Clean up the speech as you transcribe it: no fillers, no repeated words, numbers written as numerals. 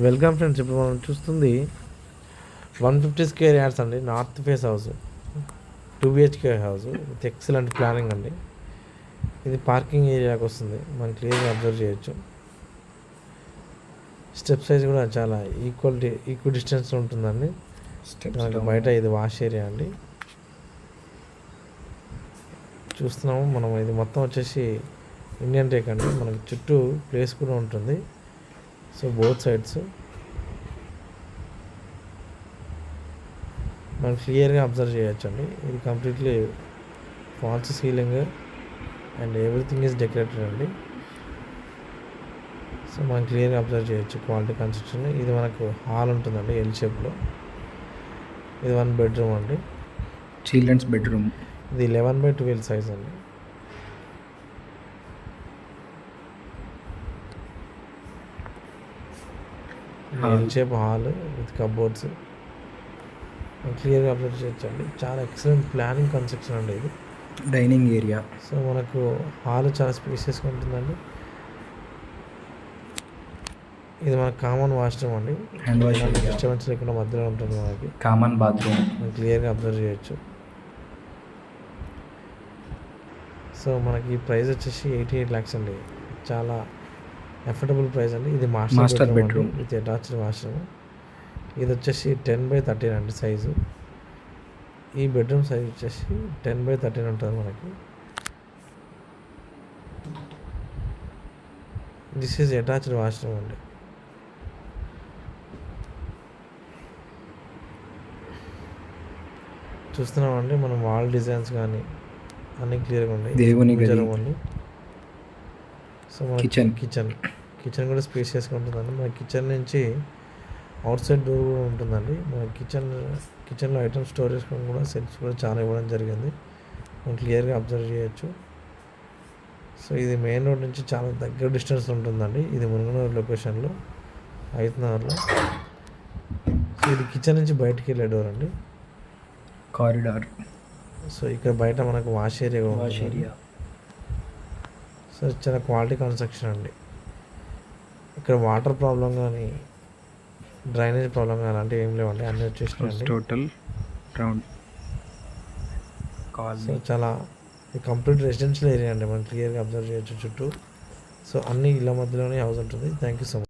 Welcome friends. ఇప్పుడు మనం చూస్తుంది 150 స్క్వేర్ యార్డ్స్ అండి, north face house, 2 BHK house with excellent planning అండి. ఇది పార్కింగ్ ఏరియాకి వస్తుంది, మనం క్లియర్గా అబ్జర్వ్ చేయొచ్చు. స్టెప్ సైజ్ కూడా చాలా ఈక్వల్ డిస్టెన్స్లో ఉంటుందండి. మనకి బయట ఇది వాష్ ఏరియా అండి చూస్తున్నాము మనం. ఇది మొత్తం వచ్చేసి ఇండియన్ టేక్ అండి, మనకి చుట్టూ ప్లేస్ కూడా ఉంటుంది. సో బోత్ సైడ్స్ మనం క్లియర్గా అబ్జర్వ్ చేయొచ్చు అండి. ఇది completely false ceiling and everything is decorated అండి. సో మనం క్లియర్గా అబ్జర్వ్ చేయొచ్చు క్వాలిటీ కన్స్ట్రక్షన్. ఇది మనకు హాల్ ఉంటుందండి ఎల్ షేప్లో. ఇది 1 బెడ్రూమ్ అండి, చిల్డ్రన్స్ బెడ్రూమ్. ఇది 11/12 సైజ్ అండి. L shape hall with cupboards క్లియర్గా అబ్జర్వ్ చేయొచ్చు అండి. చాలా ఎక్సలెంట్ ప్లానింగ్ కన్స్ట్రక్షన్ అండి ఇది. Dining area. సో మనకు హాల్ చాలా స్పేసియస్గా ఉంటుందండి. ఇది మనకు కామన్ వాష్రూమ్ అండి, హ్యాండ్ వాష్ డిస్టర్బెన్స్ లేకుండా మధ్యలో ఉంటుంది మనకి. కామన్ బాత్రూమ్ మనం క్లియర్గా అబ్జర్వ్ చేయొచ్చు. సో మనకి ఈ ప్రైస్ వచ్చేసి 88 lakhs అండి, చాలా అఫోర్డబుల్ ప్రైస్ అండి. ఇది master bedroom with attached washroom. ఇది వచ్చేసి 10/13 అండి సైజు. ఈ బెడ్రూమ్ సైజ్ వచ్చేసి 10/13 ఉంటుంది మనకి. దిస్ ఈజ్ అటాచ్డ్ వాష్రూమ్ అండి. చూస్తున్నామండి మనం వాల్ డిజైన్స్ కానీ అన్నీ క్లియర్గా ఉన్నాయి. దేవుని గది అండి. సో మన కిచెన్ కూడా స్పేషియస్గా ఉంటుందండి. మన కిచెన్ నుంచి అవుట్ సైడ్ డోర్ కూడా ఉంటుందండి. మన కిచెన్లో ఐటమ్స్ స్టోరేజ్ కూడా సెల్ఫ్స్ కూడా చాలా ఇవ్వడం జరిగింది, మనం క్లియర్గా అబ్జర్వ్ చేయొచ్చు. సో ఇది మెయిన్ రోడ్ నుంచి చాలా దగ్గర డిస్టెన్స్ ఉంటుందండి. ఇది మునుగనూరు లొకేషన్లో, ఐతనగర్లో. సో ఇది కిచెన్ నుంచి బయటికి వెళ్ళే డోర్ అండి, కారిడార్. సో ఇక్కడ బయట మనకు వాష్ ఏరియా. సో చాలా క్వాలిటీ కన్స్ట్రక్షన్ అండి. ఇక్కడ వాటర్ ప్రాబ్లం కానీ డ్రైనేజ్ ప్రాబ్లం కానీ అలాంటివి ఏం లేవండి, అన్నీ వచ్చేసినాయండి. టోటల్ రౌండ్ సో చాలా కంప్లీట్ రెసిడెన్షియల్ ఏరియా అండి, మనం క్లియర్గా అబ్జర్వ్ చేయొచ్చు చుట్టూ. సో అన్ని ఇళ్ళ మధ్యలోనే హౌస్ ఉంటుంది. Thank you so much.